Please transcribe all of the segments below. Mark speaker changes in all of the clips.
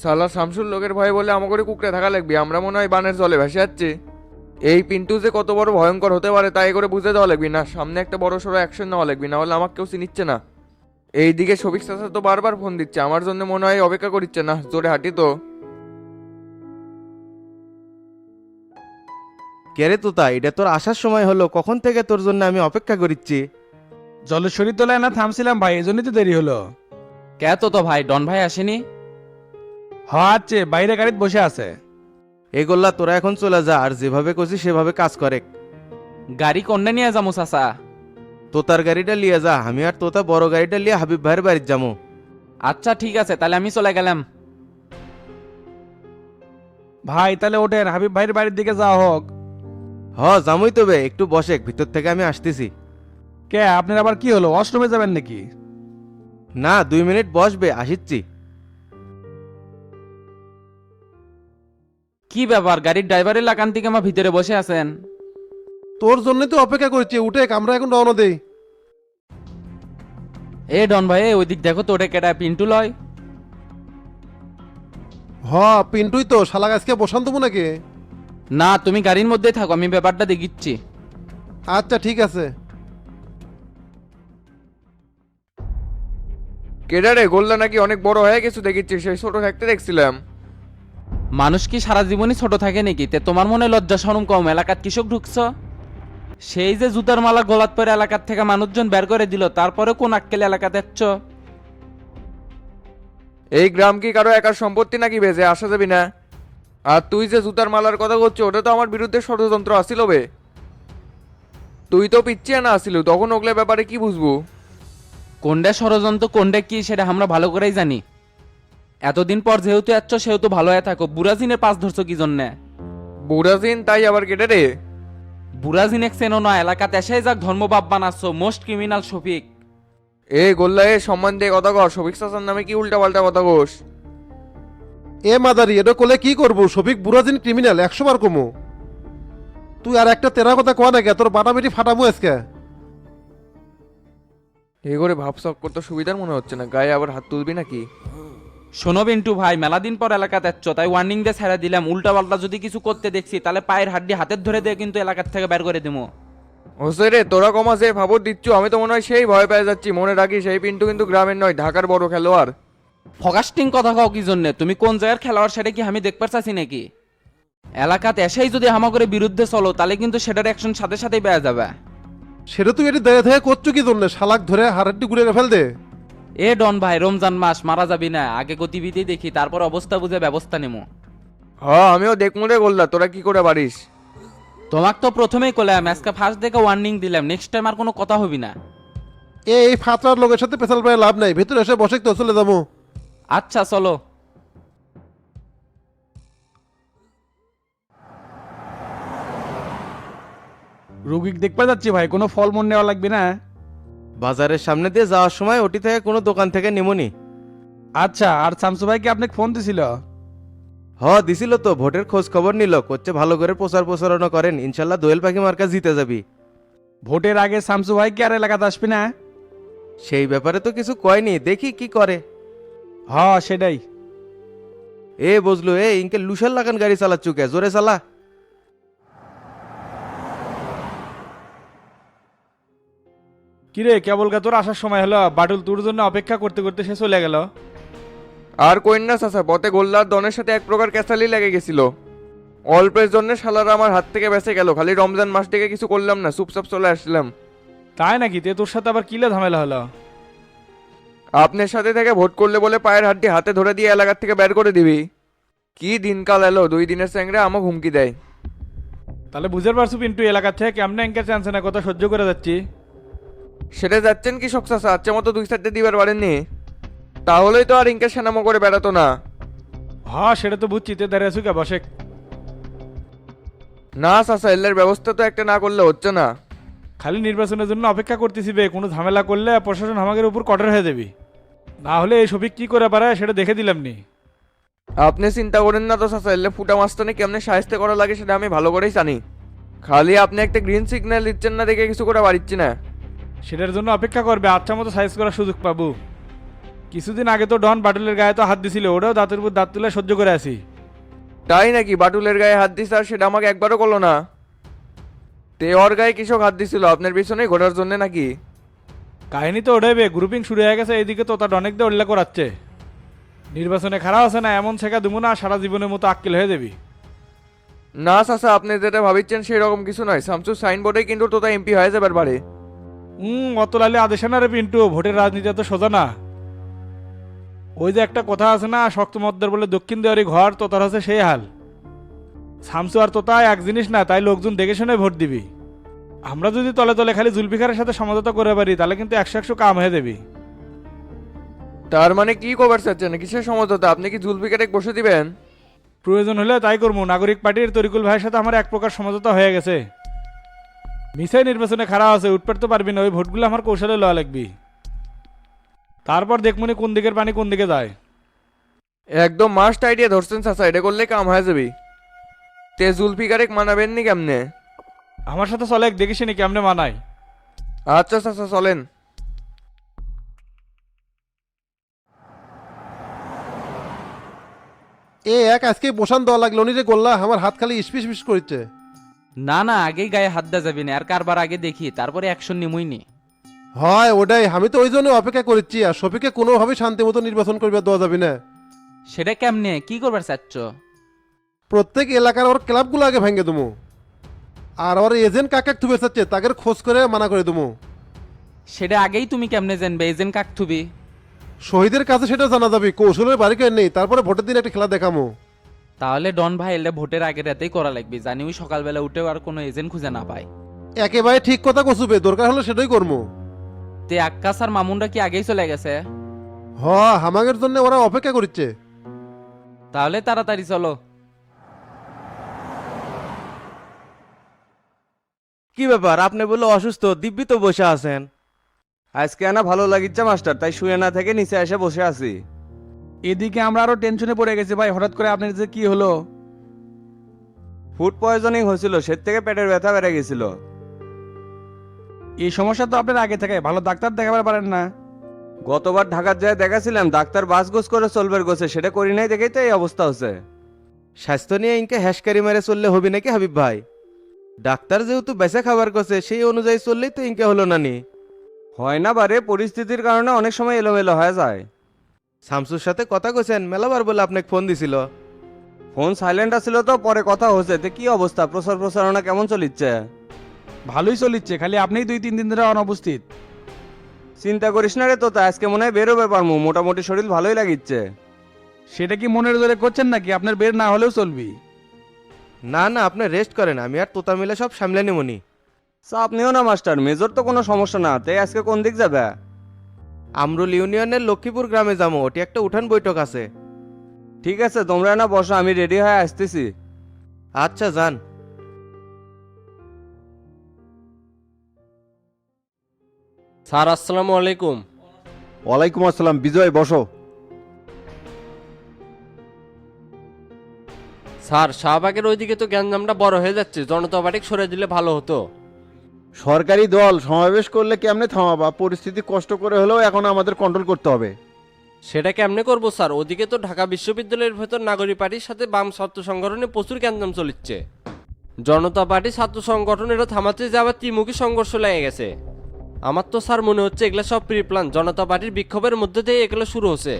Speaker 1: সালা শামসুর লোকের ভয়ে বলে আমাকে কুকড়ে থাকা লাগবে, আমরা মনে হয় বানের জলে ভেসে যাচ্ছি। এই পিন্টু যে কত বড় ভয়ঙ্কর হতে পারে তাই করে বুঝে দেওয়া লাগবে, না সামনে একটা বড় সড়ো অ্যাকশন নেওয়া লাগবে, না হলে আমাকে কেউ চিনিচ্ছে না। এইদিকে শফিক চাচা তো বারবার ফোন দিচ্ছে, আমার জন্য মনে হয় অপেক্ষা করিচ্ছে না, জোরে হাঁটি তো।
Speaker 2: কেরে তোতা, এটা তোর আসার সময় হলো, কখন থেকে তোর জন্য আমি অপেক্ষা করিচ্ছি।
Speaker 3: জলেশ্বরী তোলায় না থামছিলাম ভাই, এজন্যই তো দেরি হলো।
Speaker 4: কে তো ভাই, ডন ভাই আসেনি?
Speaker 3: হ আছে, বাইরে গাড়িতে বসে আছে।
Speaker 2: এগোল্লা তোরা এখন চলে যা, আর যেভাবে করছি সেভাবে কাজ করে।
Speaker 4: গাড়ি কন্যা নিয়ে যাবো চাচা?
Speaker 2: তোতার গাড়িটা লিয়ে যা, আমি আর তোতা বড় গাড়িটা লিয়ে হাবিব ভাইয়ের বাড়ির যাবো।
Speaker 4: আচ্ছা ঠিক আছে, তাহলে আমি চলে গেলাম।
Speaker 3: ভাই তাহলে ওঠেন, হাবিব ভাইয়ের বাড়ির দিকে যাওয়া হোক।
Speaker 2: হ যামই তবে, একটু বসেক, ভিতর থেকে আমি আসতেছি।
Speaker 3: কে আপনার আবার কি হলো, অষ্টমে যাবেন নাকি?
Speaker 2: না 2 মিনিট বসবে, আসিচ্ছি।
Speaker 4: কি ব্যাপার, গাড়ির ড্রাইভারের লাগান থেকে আমার ভিতরে বসে আছেন?
Speaker 5: তোর জন্য তো অপেক্ষা করছি, উঠে আমরা এখন রওনা দেই।
Speaker 4: এ ডন ভাই, ওই দিক দেখো তো, ওটা কেটা পিন্টু লয়?
Speaker 5: হ পিন্টুই তো, শালা আজকে বসান দেবো নাকি?
Speaker 4: না, তুমি গাড়ির মধ্যেই থাকো, আমি ব্যাপারটা দেখিচ্ছি।
Speaker 5: আচ্ছা ঠিক আছে।
Speaker 1: কেডারে গোল্লা নাকি অনেক বড় হয়ে গেছে দেখিচ্ছি, সেই ছোট থাকতে দেখছিলাম।
Speaker 4: মানুষ কি সারা জীবনই ছোট থাকে নাকি? তে তোমার মনে লজ্জা শরম কম? এলাকাত কৃষক ঢুকছ? সেই যে জুতার মালা গলাত পরে এলাকার থেকে মানুষজন বের করে দিল, তারপরে কোন আক্কেলে এলাকাতে এসছ?
Speaker 1: এই গ্রাম কি কারো একার সম্পত্তি নাকি বেজে আসা যাবি না? আর তুই যে জুতার মালার কথা বলছিস, ওটা তো আমার বিরুদ্ধে ষড়যন্ত্র আসিল বে। তুই তো পিচ্ছিয়া না আসিল, তখন ওগুলো ব্যাপারে কি বুঝবো?
Speaker 4: কোনটা ষড়যন্ত্র কোনটা কি সেটা আমরা ভালো করেই জানি। এতদিন পর যেহেতু এসছ সেহেতু ভালো হয়ে থাকো। বুড়াজিনের পাশ ধরছো কি জন্যে?
Speaker 1: বুড়াজিন তাই আবার কেটে রে?
Speaker 4: বুড়াজিনেক চেনো না? এলাকাতে এসেই যাক ধর্মবাপ বানাচ্ছ, মোস্ট ক্রিমিনাল শফিক।
Speaker 1: এ গোল্লা, এ সম্মান দিয়ে কথা কর, শফিক চাচার নামে কি উল্টা পাল্টা কথা কোস?
Speaker 5: এ মাদারি, এটা করলে কি করবো? শফিক বুড়াজিন ক্রিমিনাল 100 বার কমু। তুই আর একটা তেরা কথা কয়া নাকি, তোর বাটামিটি ফাটামু আজকে।
Speaker 1: এ করে ভাবসাব করতে সুবিধার মনে হচ্ছে না, গায়ে আবার হাত তুলবি নাকি?
Speaker 4: শোনো বিন্টু ভাই, মেলাদিন পর এলাকাতে এসছ, তাই ওয়ার্নিং দিয়ে ছেড়ে দিলাম। উল্টা পাল্টা যদি কিছু করতে দেখছি তাহলে পায়ের হাড্ডি হাতের ধরে দিয়ে কিন্তু এলাকার থেকে বের করে দেবো।
Speaker 1: হোসে রে, তোরা কমা যে ভাবর দিচ্ছ, আমি তো মনে হয় সেই ভয় পেয়ে যাচ্ছি। মনে রাখিস এই পিন্টু কিন্তু গ্রামের নয়, ঢাকার বড় খেলোয়াড়।
Speaker 4: ফকাস্টিং কথা কও কি জন্যে? তুমি কোন জায়গার খেলোয়াড় সেটা কি আমি দেখতে চাচ্ছি নাকি? এলাকাতে এসেই যদি হামাগুড়ির বিরুদ্ধে চলো তাহলে কিন্তু সেটার অ্যাকশন সাথে সাথেই পেয়ে যাবে।
Speaker 5: সেটা তুই এটি দেয়া থেকে করছো কি জন্য? শালাক ধরে হাড়াড্ডি গুড়ে ফেল দে।
Speaker 4: এ ডন ভাই, রমজান মাস, মারা যাবি না। আগে গতিবিধি দেখি, তারপর অবস্থা বুঝে ব্যবস্থা নেবো।
Speaker 1: আমিও দেখমু রে গোল্লা, তোরা কি করে পারিস?
Speaker 4: তোমাক তো প্রথমেই কলাম, আজকে ফার্স্ট দেখে ওয়ার্নিং দিলাম, নেক্সট টাইম আর কোনো কথা হবি না।
Speaker 5: এই ফাতরার লোকের সাথে পেছাল পায়ে লাভ নাই, ভেতরে এসে বসে তো চলে যাবো।
Speaker 4: আচ্ছা চলো।
Speaker 3: রুগী দেখতে যাচ্ছি ভাই, কোনো ফল মন নেওয়া লাগবে না?
Speaker 2: বাজারের সামনে দিয়ে যাওয়ার সময় ওটি থেকে কোনো দোকান থেকে নিমনি।
Speaker 3: আচ্ছা, আর শামসু ভাই কি আপনাকে ফোন দিছিল?
Speaker 2: দিছিল তো, ভোটের খোঁজ খবর নিল, করছে ভালো করে প্রচার প্রচারণা করেন, ইনশাল্লাহ দোয়েল পাখি মার্কা জিতে যাবি।
Speaker 3: ভোটের আগে শামসু ভাই কি আর এলাকাতে আসবে না?
Speaker 2: সেই ব্যাপারে তো কিছু কয়নি, দেখি কি করে।
Speaker 3: হ সেটাই।
Speaker 2: এ বুঝলো, ইনকে লুসার লাগান গাড়ি চালাচ্ছু কে, জোরে চালা।
Speaker 3: কিরে কেবল তোর আসার সময় হলো, বাটুল তোর জন্য অপেক্ষা করতে করতে সে চলে গেল।
Speaker 1: আর কইন না চাচা, পথে গোল্লার দনের সাথে এক প্রকার ক্যাসালি লেগে গেছিল। অল্পের জন্য শালারা আমার হাত থেকে বেঁচে গেল, খালি রমজান মাস থেকে কিছু করলাম না, চুপচাপ চলে আসলাম।
Speaker 3: তাই নাকি? তে তোর সাথে আবার কিলে ঝামেলা হলো?
Speaker 1: আপনার সাথে থেকে ভোট করলে বলে পায়ের হাড্ডি হাতে ধরে দিয়ে এলাকার থেকে বের করে দিবি। কি দিনকাল এলো, 2 দিনের স্যাংরা আমাকে হুমকি দেয়।
Speaker 3: তাহলে বুঝতে পারছো পিন্টু, এলাকা থেকে কেমনে এঙ্কার চান্সে না কথা সহ্য করে যাচ্ছি।
Speaker 1: সেটা যাচ্ছেন কি শখ চাচা, আচ্ছা মতো 2-4টে দিবার পারেননি? তাহলেই তো আর ইনকে সেনামো করে বেড়াতো না।
Speaker 3: হ্যাঁ সেটা তো বুঝছি, তে দাঁড়িয়ে আছো কে বসে?
Speaker 1: না চাচা, এলের ব্যবস্থা তো একটা না করলে হচ্ছে না।
Speaker 3: খালি নির্বাচনের জন্য অপেক্ষা করতেছি বে, কোনো ঝামেলা করলে প্রশাসন আমাদের উপর কঠোর হয়ে যাবি। না হলে এই সফিক কি করে পারে সেটা দেখে দিলাম নি।
Speaker 1: আপনি চিন্তা করেন না তো চাচা, এলে ফুটা মাস্তানি কেমনে সাহায্য করা লাগে সেটা আমি ভালো করেই জানি। খালি আপনি একটা গ্রিন সিগন্যাল দিচ্ছেন না দেখে কিছু করে পারিচ্ছি না।
Speaker 3: সেটার জন্য অপেক্ষা করবে, আচ্ছা মতো সাইজ করার সুযোগ পাবো। কিছুদিন আগে তো ডন বাটুলের গায়ে তো হাত দিছিল, ওটাও দাঁতের উপর দাঁত তুলে সহ্য করে আছি।
Speaker 1: তাই নাকি? বাটুলের গায়ে হাত দিস আর সেটা আমাকে একবারও করলো না। তে ওর গায়ে কৃষক হাত দিছিল আপনার পিছনে ঘোরার জন্য নাকি?
Speaker 3: কাহিনী তো ওটাই বে, গ্রুপিং শুরু হয়ে গেছে, এইদিকে তো তার অনেক দিয়ে উল্লেখ করাচ্ছে। নির্বাচনে খারাপ আছে না, এমন শেখা দেবো না সারা জীবনের মতো আক্কেল হয়ে যাবি।
Speaker 1: না চাচা, আপনি যেটা ভাবিচ্ছেন সেই রকম কিছু নয়। শামসুর সাইনবোর্ডে কিন্তু তোতা এমপি হয়ে যাবার পারে।
Speaker 3: অত লালে আদেশ না রে পিন্টু, ভোটের রাজনীতি তো সোজা না। ওই যে একটা কথা আছে না, শক্ত মদ্দার বলে দক্ষিণ দেওয়ারি ঘর, তোতার হচ্ছে সেই হাল। শামসু আর তোতা এক জিনিস না, তাই লোকজন দেখে শুনে ভোট দিবি। আমরা যদি তলে তলে খালি জুলফিকারের সাথে সমঝোতা করে পারি তাহলে কিন্তু 100 কাম হয়ে দেবি।
Speaker 1: তার মানে কি কভার চাচ্ছেন? কিসের সমঝোতা? আপনি কি জুলফিকারে বসে দিবেন?
Speaker 3: প্রয়োজন হলে তাই করবো। নাগরিক পার্টির তরিকুল ভাইয়ের সাথে আমার এক প্রকার সমঝোতা হয়ে গেছে। মিসাই নির্বাচনে খারাপ আছে, উঠপার তো পারবি না, ওই ভোটগুলো আমার কৌশলে লওয়া লাগবি। তারপর দেখমনি কোন দিকের পানি কোন দিকে যায়।
Speaker 1: একদম মাস্ট আইডিয়া ধরছেন চাচা, এটা করলে কাম হয়ে যাবি। তে জুলফিকারে মানাবেন নি কেমনে?
Speaker 3: আমার সাথে চলে এক দেখিস নি কেমনে মানাই।
Speaker 1: আচ্ছা চাচা চলেন।
Speaker 5: এক আজকে বসান দেওয়া লাগলো নি রে গোল্লা, আমার হাত খালি ইস্পিস পিস করছে।
Speaker 4: না না, আগেই গায়ে হাত দেওয়া যাবি না, আর কারবার আগে দেখি তারপরে অ্যাকশন নিমুই নি।
Speaker 5: হয় ওটাই, আমি তো ওই জন্য অপেক্ষা করছি। আর শফিকে কোনোভাবে শান্তি মতো নির্বাচন করবে দেওয়া যাবে না।
Speaker 4: সেটা কেমনে কি করবার চাচ্ছ?
Speaker 5: প্রত্যেক এলাকার ওর ক্লাবগুলো আগে ভেঙে দেবো। আর ওর এজেন্ট কাকে থুবে চাচ্ছে তাকে খোঁজ করে মানা করে দেবো।
Speaker 4: সেটা আগেই তুমি কেমনে জানবে এজেন্ট কাক থুবি?
Speaker 5: শহীদের কাছে সেটা জানা যাবে, কৌশলের বাড়ি কেন নেই। তারপরে ভোটের দিন একটা খেলা দেখামো।
Speaker 4: তাহলে ডন ভাই এলে ভোটের আগের রাতেই করা লাগবে, জানি ওই সকালবেলা উঠেও আর কোনো এজেন্ট খুঁজে না পায়।
Speaker 5: একেবারে ঠিক কথা কচুবে, দরকার হলে সেটাই করবো।
Speaker 4: তে আক্কাস আর মামুনরা কি আগেই চলে গেছে?
Speaker 5: হামাগের জন্য ওরা অপেক্ষা করছে।
Speaker 4: তাহলে তাড়াতাড়ি চলো।
Speaker 2: কি ব্যাপার, আপনি বলে অসুস্থ, দিব্যি তো বসে আছেন।
Speaker 6: আজকে না ভালো লাগিচ্ছে মাস্টার, তাই শুয়ে না থেকে নিচে এসে বসে আছি।
Speaker 7: এদিকে আমরা আরো টেনশনে পড়ে গেছি ভাই, হঠাৎ করে আপনার যে কি হলো?
Speaker 6: ফুড পয়জনিং হয়েছিল, সে থেকে পেটের ব্যথা বেড়ে গেছিল।
Speaker 7: এই সমস্যা তো আপনার আগে থেকে, ভালো ডাক্তার দেখাবার পারেন না?
Speaker 6: গতবার ঢাকার যায় দেখাছিলাম, ডাক্তার বাসগোস করে চলবার গোছে, সেটা করি নাই দেখেই তো এই অবস্থা হচ্ছে।
Speaker 2: স্বাস্থ্য নিয়ে ইনকে হ্যাশকারি মেরে চললে হবে নাকি হাবিব ভাই? ডাক্তার যেহেতু বেঁচে খাবার করছে সেই অনুযায়ী চললেই তো ইনকে হলো না নি।
Speaker 6: হয় না বারে, পরিস্থিতির কারণে অনেক সময় এলোমেলো হয়ে যায়।
Speaker 2: শামসুর সাথে কথা কইছেন মেলাবার বলে আপনাকে ফোন দিছিল।
Speaker 6: ফোন সাইলেন্ট আছিল তো, পরে কথা হচ্ছে। তো কি অবস্থা, প্রচার প্রচারণা কেমন চলিচ্ছে?
Speaker 7: ভালোই চলিচ্ছে, খালি আপনিই 2-3 দিন ধরে অনুপস্থিত।
Speaker 6: চিন্তা করিস না রে তো, আজকে মনে হয় বেরোবে পারমু, মোটামুটি শরীর ভালোই লাগিচ্ছে।
Speaker 7: সেটা কি মনের জোরে করছেন নাকি? আপনার বের না হলেও চলবি।
Speaker 2: না না, আপনি রেস্ট করেন, আমি আর তোতা মিলে সব সামলে নিমনি।
Speaker 6: চাপ নিও না মাস্টার, মেজর তো কোনো সমস্যা না। তাই আজকে কোন দিক যাবে?
Speaker 2: আমরুল ইউনিয়নের লক্ষ্মীপুর গ্রামে যাবো, ওটি একটা উঠান বৈঠক আছে।
Speaker 6: ঠিক আছে, তোমরা না বসো, আমি রেডি হয়ে আসতেছি।
Speaker 2: আচ্ছা যান।
Speaker 8: স্যার আসসালামু আলাইকুম।
Speaker 5: ওয়ালাইকুম আসসালাম। বিজয় বসো।
Speaker 8: স্যার শাহবাগের ওইদিকে তো গ্যাঞ্জামটা বড় হয়ে যাচ্ছে, জনতা পার্টি সরে দিলে ভালো হতো।
Speaker 5: সরকারি দল সমাবেশ করলে কেমনে থামাবা? পরিস্থিতি কষ্ট করে হলেও এখন আমাদের কন্ট্রোল করতে হবে।
Speaker 8: সেটা কেমনে করবো স্যার? ওদিকে তো ঢাকা বিশ্ববিদ্যালয়ের ভেতর নাগরিক পার্টির সাথে বাম ছাত্র সংগঠনে প্রচুর গ্যাঞ্জাম চলিচ্ছে। জনতা পার্টি ছাত্র সংগঠন এটা থামাতে যে আবার ত্রিমুখী সংঘর্ষ লেগে গেছে। আমার তো স্যার মনে হচ্ছে এগুলো সব প্রি প্ল্যান, জনতা পার্টির বিক্ষোভের মধ্যে দিয়ে এগুলো শুরু হচ্ছে।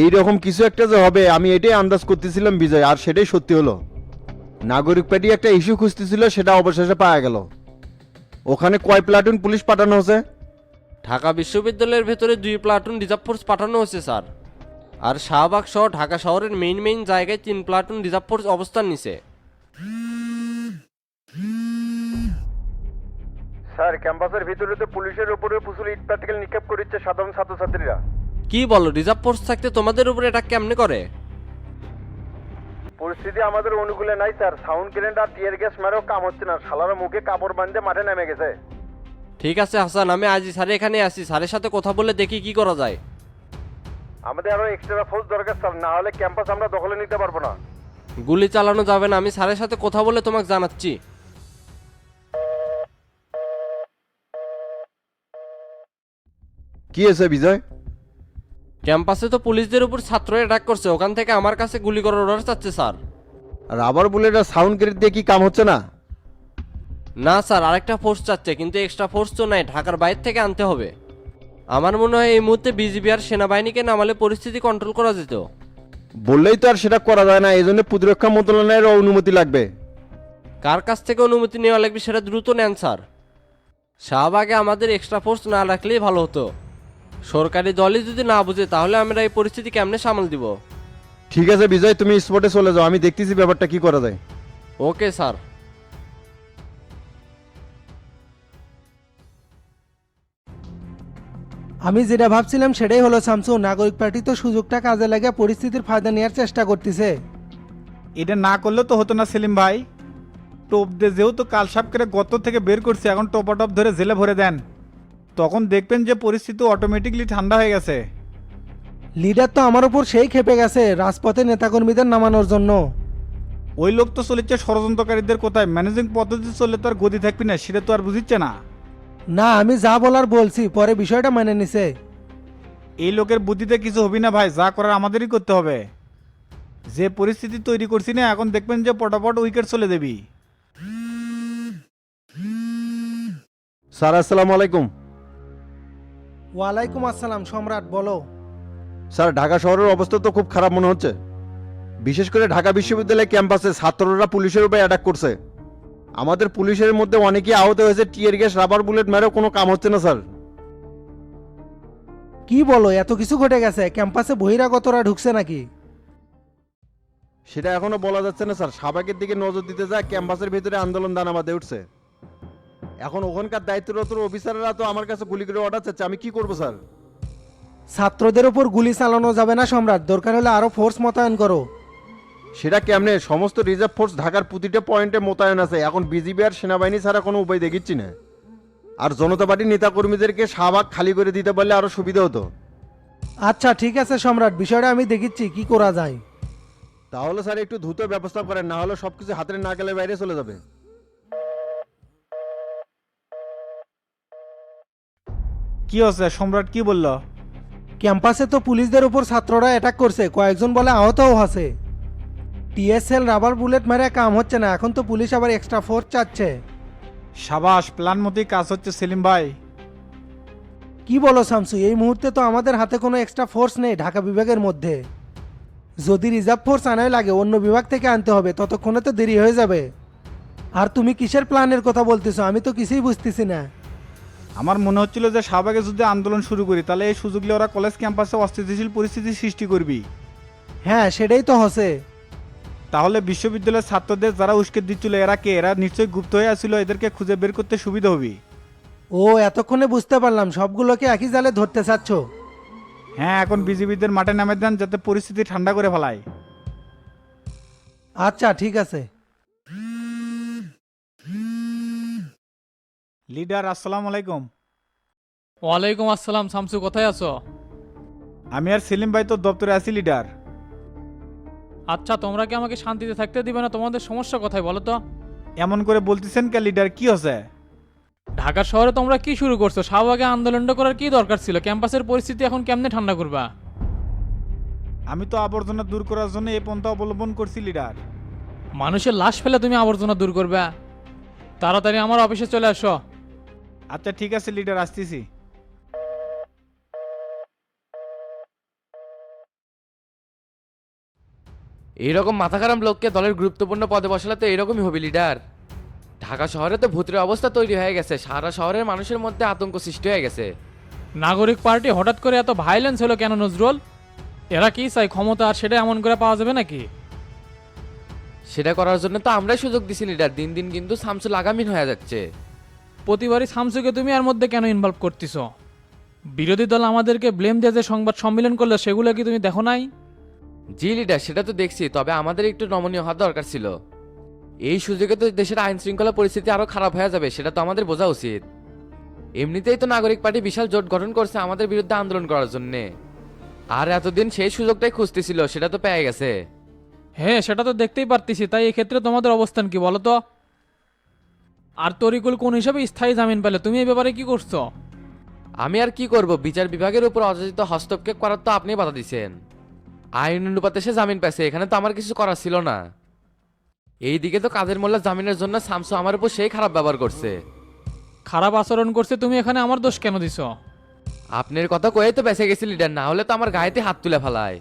Speaker 9: এই রকম কিছু একটা যে হবে আমি এটাই আন্দাজ করতেছিলাম বিজয়, আর সেটাই সত্যি হলো। নাগরিক পার্টি একটা ইস্যু খুঁজতেছিল, সেটা অবশেষে পাওয়া গেল। ওখানে কয় প্লাটুন পুলিশ পাঠানো হয়েছে?
Speaker 8: ঢাকা বিশ্ববিদ্যালয়ের ভেতরে 2 প্লাটুন রিজার্ভ ফোর্স পাঠানো হয়েছে স্যার। আর শাহবাগ সহ ঢাকা শহরের মেইন জায়গায় 3 প্লাটুন রিজার্ভ ফোর্স অবস্থান নিছে।
Speaker 9: স্যার, ক্যাম্পাসের ভিতরে তো পুলিশের উপরে প্রচুর ইট পাটকেল নিক্ষেপ করছে সাধারণ ছাত্রছাত্রীরা।
Speaker 8: কি বলো, রিজার্ভ ফোর্স থাকতে তোমাদের উপরে এটা কেমনে করে?
Speaker 9: পরিস্থিতি আমাদের অনুকূলে নাই স্যার। সাউন্ড গ্রেনেড আর টিয়ার গ্যাস মারেও কাম হচ্ছে না, শালারা মুখে কাপড় বাঁধে মাঠে নেমে গেছে।
Speaker 8: ঠিক আছে হাসান, আমি আজই স্যার এখানে আসি, স্যারের সাথে কথা বলে দেখি কি করা যায়।
Speaker 9: আমাদের আরো এক্সট্রা ফোর্স দরকার স্যার, না হলে ক্যাম্পাস আমরা দখলে নিতে পারবো না।
Speaker 8: গুলি চালানো যাবে না, আমি স্যারের সাথে কথা বলে তোমাকে জানাচ্ছি।
Speaker 9: কি হয়েছে বিজয়?
Speaker 8: ক্যাম্পাসে তো পুলিশদের উপর ছাত্ররা অ্যাটাক করছে, ওখান থেকে আমার কাছে গুলি করার অর্ডার চাচ্ছে স্যার।
Speaker 9: রাবার বুলেট আর সাউন্ড গ্রেড দিয়ে কি কাম হচ্ছে না?
Speaker 8: না স্যার, আরেকটা ফোর্স চাচ্ছে, কিন্তু এক্সট্রা ফোর্স তো নাই, ঢাকার বাইরে থেকে আনতে হবে। আমার মনে হয় এই মুহূর্তে বিজিবি আর সেনাবাহিনীকে নামালে পরিস্থিতি কন্ট্রোল করা যেত।
Speaker 9: বললেই তো আর সেটা করা যায় না, এই জন্য প্রতিরক্ষা মন্ত্রণালয়ের অনুমতি লাগবে।
Speaker 8: কার কাছ থেকে অনুমতি নেওয়া লাগবে সেটা দ্রুত নেন স্যার। শাহবাগে আমাদের এক্সট্রা ফোর্স না রাখলেই ভালো হতো। সরকারি দলই যদি না বুঝে তাহলে আমরা এই পরিস্থিতি কেমনে সামাল দিব?
Speaker 9: ঠিক আছে বিজয়, তুমি স্পটে চলে যাও, আমি দেখতেছি ব্যাপারটা কি করা যায়।
Speaker 8: Okay sir.
Speaker 10: আমি যেটা ভাবছিলাম সেটাই হলো শামসু, নাগরিক পার্টি তো সুযোগটা কাজে লাগিয়ে পরিস্থিতির ফায়দা নেওয়ার চেষ্টা করতেছে।
Speaker 7: এটা না করলেও তো হতো না সেলিম ভাই। টোপ দিয়ে যেহেতু কাল সাপ করে গত থেকে বের করছে, এখন টোপাটপ ধরে জেলে ভরে দেন, তখন দেখবেন যে পরিস্থিতি অটোমেটিকলি ঠান্ডা হয়ে গেছে।
Speaker 10: লিডার তো আমার উপর সেই খেপে গেছে রাজপথে নেতাকর্মীদের নামানোর জন্য।
Speaker 7: ওই লোক তো চলেছে ষড়যন্ত্রকারীদের কোথায় ম্যানেজিং পদ্ধতি চললে তো আর গদি থাকবি না, সেটা তো আর বুঝিচ্ছে না।
Speaker 10: না, আমি যা বলার বলছি, পরে বিষয়টা মেনে নিছে।
Speaker 7: এই লোকের বুদ্ধিতে কিছু হবি না ভাই, যা করার আমাদেরই করতে হবে। যে পরিস্থিতি তৈরি করছি না, এখন দেখবেন যে পটাপট উইকেট চলে দেবি।
Speaker 9: স্যার আসসালামু আলাইকুম।
Speaker 10: ওয়ালাইকুম আসসালাম। সম্রাট বলো।
Speaker 9: স্যার ঢাকা শহরের অবস্থা তো খুব খারাপ মনে হচ্ছে, বিশেষ করে ঢাকা বিশ্ববিদ্যালয় ক্যাম্পাসে ছাত্ররা পুলিশের উপর অ্যাটাক করছে। আমাদের পুলিশের মধ্যে অনেকেই আহত হয়েছে, টিয়ার গ্যাস রাবার বুলেট মেরেও কোনো কাম হচ্ছে না স্যার।
Speaker 10: কি বলো, এত কিছু ঘটে গেছে? ক্যাম্পাসে বহিরাগতরা ঢুকছে নাকি?
Speaker 9: সেটা এখনো বলা যাচ্ছে না স্যার, শাহবাগের দিকে নজর দিতে যায় ক্যাম্পাসের ভিতরে আন্দোলন দানা বাঁধে উঠছে। এখন ওখানকার দায়িত্বরত অফিসাররা তো আমার কাছে গুলি করে অর্ডার চাচ্ছে, আমি কি করবো স্যার?
Speaker 10: ছাত্রদের উপর গুলি চালানো যাবে না সম্রাট, দরকার হলে আরো ফোর্স মোতায়েন করো।
Speaker 9: সেটা কেমনে? সমস্ত রিজার্ভ ফোর্স ঢাকার প্রতিটা পয়েন্টে মোতায়েন আছে, এখন বিজিবি আর সেনাবাহিনী ছাড়া কোনো উপায় দেখিচ্ছি না। আর জনতা পার্টির নেতাকর্মীদেরকে শাহবাগ খালি করে দিতে পারলে আরো সুবিধা হতো।
Speaker 10: আচ্ছা ঠিক আছে সম্রাট, বিষয়টা আমি দেখিচ্ছি কি করা যায়।
Speaker 9: তাহলে স্যার একটু দ্রুত ব্যবস্থা করেন, না হলে সবকিছু হাতের নাগালের বাইরে চলে যাবে।
Speaker 7: কি হচ্ছে সম্রাট, কি বললো?
Speaker 10: ক্যাম্পাসে তো পুলিশদের উপর ছাত্ররা অ্যাটাক করছে, কয়েকজন বলে আহতও আছে। টিএসএল রাবার বুলেট মেরে কাম হচ্ছে না, এখন তো পুলিশ আবার এক্সট্রা ফোর্স চাচ্ছে।
Speaker 7: সাবাস, প্ল্যান মতোই কাজ হচ্ছে সেলিম ভাই।
Speaker 10: কি বলো শামসু, এই মুহূর্তে তো আমাদের হাতে কোনো এক্সট্রা ফোর্স নেই ঢাকা বিভাগের মধ্যে। যদি রিজার্ভ ফোর্স আনাই লাগে অন্য বিভাগ থেকে আনতে হবে, ততক্ষণে তো দেরি হয়ে যাবে। আর তুমি কিসের প্ল্যানের কথা বলতেছো, আমি তো কিছুই বুঝতেছি না।
Speaker 7: আমার মনে হচ্ছিল যে শাহবাগে যদি আন্দোলন শুরু করি তাহলে এই সুযোগ নিয়ে ওরা কলেজ ক্যাম্পাসে অস্থিতিশীল পরিস্থিতি সৃষ্টি করবি।
Speaker 10: হ্যাঁ সেটাই তো হচ্ছে।
Speaker 7: তাহলে বিশ্ববিদ্যালয়ের ছাত্রদের যারা উস্কে দিচ্ছিল এরা কে? এরা নিশ্চয়ই গুপ্ত হয়ে আসছিল, এদেরকে খুঁজে বের করতে সুবিধা হবে।
Speaker 10: ও এতক্ষণে বুঝতে পারলাম, সবগুলোকে একই জালে ধরতে চাচ্ছ।
Speaker 7: হ্যাঁ, এখন বিজিবিদের মাঠে নামে দেন যাতে পরিস্থিতি ঠান্ডা করে ফেলায়।
Speaker 10: আচ্ছা ঠিক আছে।
Speaker 7: লিডার আসসালামু আলাইকুম।
Speaker 3: ওয়ালাইকুম আসসালাম। শামসু কোথায় আছো?
Speaker 7: আমি আর সেলিম ভাই তো দপ্তরে আছি লিডার।
Speaker 3: আচ্ছা, তোমরা কি আমাকে শান্তিতে থাকতে দিবে না? তোমাদের সমস্যা কোথায় বলো তো?
Speaker 7: এমন করে বলতেছেন কে লিডার, কি হচ্ছে?
Speaker 3: ঢাকা শহরে তোমরা কি শুরু করছো? শাহবাগে আন্দোলনটা করার কি দরকার ছিল? ক্যাম্পাসের পরিস্থিতি এখন কেমনে ঠান্ডা করবা?
Speaker 7: আমি তো আবর্জনা দূর করার জন্য এই পন্থা অবলম্বন করছি লিডার।
Speaker 3: মানুষের লাশ ফেলে তুমি আবর্জনা দূর করবে? তাড়াতাড়ি আমার অফিসে চলে আসো।
Speaker 7: আচ্ছা ঠিক আছে লিডার, আসতেছি।
Speaker 11: এইরকম মাথা খারাপ লোককে দলের গুরুত্বপূর্ণ পদে বসালে তো এইরকমই হবে লিডার। ঢাকা শহরে তো ভূতের অবস্থা তৈরি হয়ে গেছে, সারা শহরের মানুষের মধ্যে আতঙ্ক সৃষ্টি হয়ে গেছে।
Speaker 3: নাগরিক পার্টি হঠাৎ করে এত ভাইলেন্স হলো কেন নজরুল? এরা কি চাই ক্ষমতা, আর সেটা এমন করে পাওয়া যাবে নাকি?
Speaker 11: সেটা করার জন্য তো আমরাই সুযোগ দিছি লিডার, দিন দিন কিন্তু শামসুল আগামীন হয়ে যাচ্ছে।
Speaker 3: প্রতিবারই শামসুকে তুমি এর মধ্যে কেন ইনভলভ করতেছো? বিরোধী দল আমাদেরকে ব্লেম দিয়ে যে সংবাদ সম্মেলন করলো সেগুলো কি তুমি দেখো নাই?
Speaker 11: জি লিডার, সেটা তো দেখছি, তবে আমাদের একটু নমনীয় হওয়া দরকার ছিল। এই সুযোগে তো দেশের আইন শৃঙ্খলা পরিস্থিতি আরো খারাপ হয়ে যাবে, সেটা তো আমাদের বোঝা উচিত। এমনিতেই তো নাগরিক পার্টি বিশাল জোট গঠন করছে আমাদের বিরুদ্ধে আন্দোলন করার জন্য, আর এতদিন সেই সুযোগটাই খুঁজতেছিল, সেটা তো পেয়ে গেছে।
Speaker 3: হ্যাঁ সেটা তো দেখতেই পারতেছি, তাই এক্ষেত্রে তোমাদের অবস্থান কি বলো তো? আর তরিকুল কোন হিসাবে স্থায়ী জামিন পেলে? তুমি এই ব্যাপারে কি করছো?
Speaker 11: আমি আর কি করব, বিচার বিভাগের উপর অযাচিত হস্তক্ষেপ করার তো আপনি বাধা দিছেন। আইন অনুপাতে সে জামিন পেয়েছে, এখানে তো আমার কিছু করার ছিল না। এইদিকে তো কাদের মোল্লা জামিনের জন্য শামসু আমার উপর সেই খারাপ ব্যবহার করছে।
Speaker 3: খারাপ আচরণ করছে, তুমি এখানে আমার দোষ কেন দিছ?
Speaker 11: আপনার কথা কয়েই তো বেঁচে গেছি লিডার, না হলে তো আমার গায়েতে হাত তুলে ফেলায়।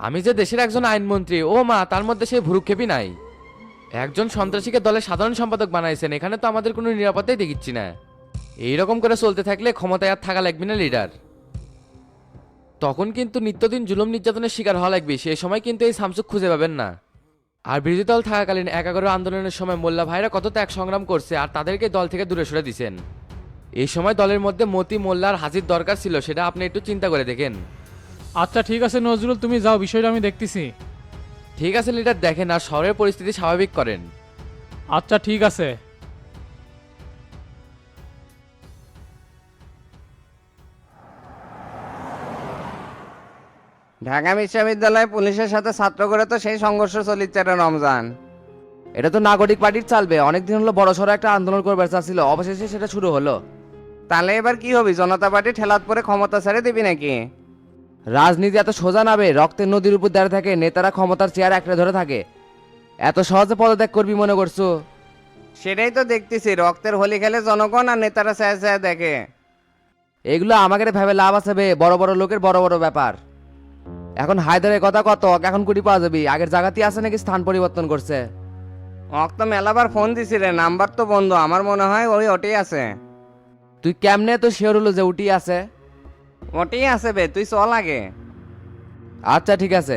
Speaker 11: আমি যে দেশের একজন আইনমন্ত্রী, ও মা, তার মধ্যে সেই ভুরুক্ষেপই নাই। একজন সন্ত্রাসীকে দলের সাধারণ সম্পাদক বানাইছেন, এখানে তো আমাদের কোনো নিরাপত্তাই দেখিচ্ছি না। এইরকম করে চলতে থাকলে ক্ষমতায় আর থাকা লাগবে না লিডার। তখন কিন্তু নিত্যদিন জুলুম নির্যাতনের শিকার হওয়া লাগবে, সেই সময় কিন্তু এই শামসুক খুঁজে পাবেন না। আর বিরোধী দল থাকাকালীন 11 আন্দোলনের সময় মোল্লা ভাইরা কত ত্যাগ সংগ্রাম করছে, আর তাদেরকে দল থেকে দূরে সরে দিছেন। এই সময় দলের মধ্যে মতি মোল্লার হাজির দরকার ছিল, সেটা আপনি একটু চিন্তা করে দেখেন।
Speaker 3: আচ্ছা ঠিক আছে নজরুল, তুমি যাও, বিষয়টা আমি দেখতেছি।
Speaker 11: ঠিক আছে লিডার, দেখেন আর শহরের পরিস্থিতি স্বাভাবিক করেন।
Speaker 3: আচ্ছা ঠিক আছে।
Speaker 6: ঢাকা বিশ্ববিদ্যালয়ে পুলিশের সাথে ছাত্র করে তো সেই সংঘর্ষ চলিচ্ছে রে রমজান।
Speaker 4: এটা তো নাগরিক পার্টির চালবে, অনেকদিন হলো বড়সড় একটা আন্দোলন করবার চাচ্ছিল, অবশেষে সেটা শুরু হলো।
Speaker 6: তাহলে এবার কি হবে, জনতা পার্টি ঠেলাত পরে ক্ষমতা ছেড়ে দিবি নাকি?
Speaker 4: রাজনীতি এত সোজা নাবে, রক্তের নদীর উপর দাঁড়িয়ে থাকে, নেতারা ক্ষমতার চেয়ার একড়ে ধরে থাকে। এত সহজে পদত্যাগ করবি মনে করছো?
Speaker 6: সেটাই তো দেখতেছি, রক্তের হোলি খেলে জনগণ আর নেতারা চায় চায় দেখে।
Speaker 4: এগুলো আমাকে ভেবে লাভ আছে বে, বড় বড় লোকের বড় বড় ব্যাপার। এখন হায়দারের কথা কত, এখন কুড়ি পাওয়া যাবি, আগের জায়গাতেই আছে নাকি স্থান পরিবর্তন করছে?
Speaker 6: তো মেলাবার ফোন দিছি রে, নাম্বার তো বন্ধ, আমার মনে হয় ওই ওটাই আছে।
Speaker 4: তুই কেমনে তো শিওর হলো যে উঠি আছে?
Speaker 6: ওটাই আছে বে, তুই চল আগে।
Speaker 4: আচ্ছা ঠিক আছে।